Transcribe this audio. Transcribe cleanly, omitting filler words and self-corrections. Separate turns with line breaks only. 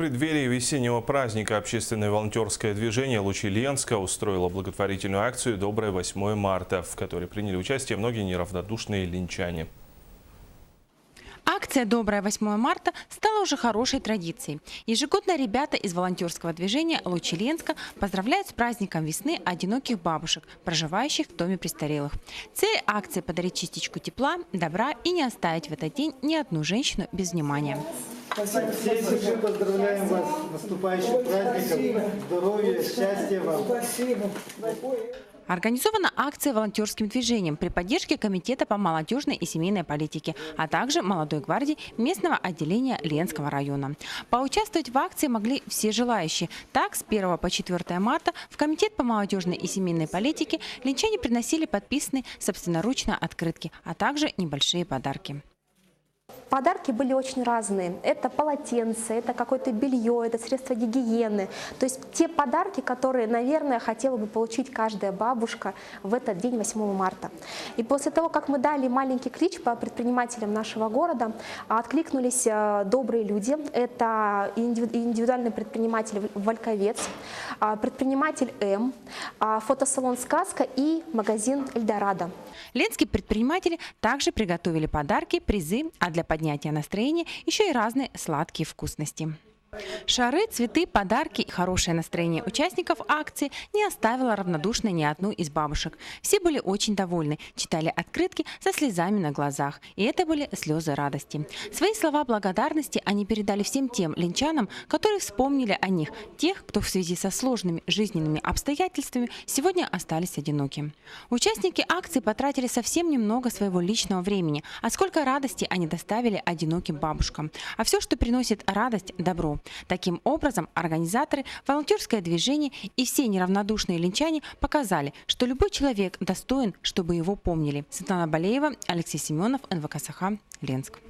преддверии весеннего праздника общественное волонтерское движение «Лучи Ленска» устроило благотворительную акцию «Доброе 8 марта», в которой приняли участие многие неравнодушные ленчане.
Акция «Доброе 8 марта» стала уже хорошей традицией. Ежегодно ребята из волонтерского движения «Лучи Ленска» поздравляют с праздником весны одиноких бабушек, проживающих в доме престарелых. Цель акции – подарить частичку тепла, добра и не оставить в этот день ни одну женщину без внимания.
Всей души поздравляем вас с наступающим праздником. Здоровья, счастья вам. Спасибо.
Организована акция волонтерским движением при поддержке Комитета по молодежной и семейной политике, а также молодой гвардии местного отделения Ленского района. Поучаствовать в акции могли все желающие. Так, с 1 по 4 марта в Комитет по молодежной и семейной политике ленчане приносили подписанные собственноручно открытки, а также небольшие подарки.
Подарки были очень разные. Это полотенце, это какое-то белье, это средства гигиены. То есть те подарки, которые, наверное, хотела бы получить каждая бабушка в этот день, 8 марта. И после того, как мы дали маленький клич по предпринимателям нашего города, откликнулись добрые люди. Это индивидуальный предприниматель Вальковец, предприниматель М, фотосалон «Сказка» и магазин «Эльдорадо».
Ленские предприниматели также приготовили подарки, призы, а для поднятия настроения еще и разные сладкие вкусности. Шары, цветы, подарки и хорошее настроение участников акции не оставило равнодушной ни одну из бабушек. Все были очень довольны, читали открытки со слезами на глазах. И это были слезы радости. Свои слова благодарности они передали всем тем ленчанам, которые вспомнили о них, тех, кто в связи со сложными жизненными обстоятельствами сегодня остались одиноки. Участники акции потратили совсем немного своего личного времени, а сколько радости они доставили одиноким бабушкам. А все, что приносит радость – добро. Таким образом, организаторы, волонтерское движение и все неравнодушные ленчане показали, что любой человек достоин, чтобы его помнили. Светлана Балеева, Алексей Семенов, НВК Саха, Ленск.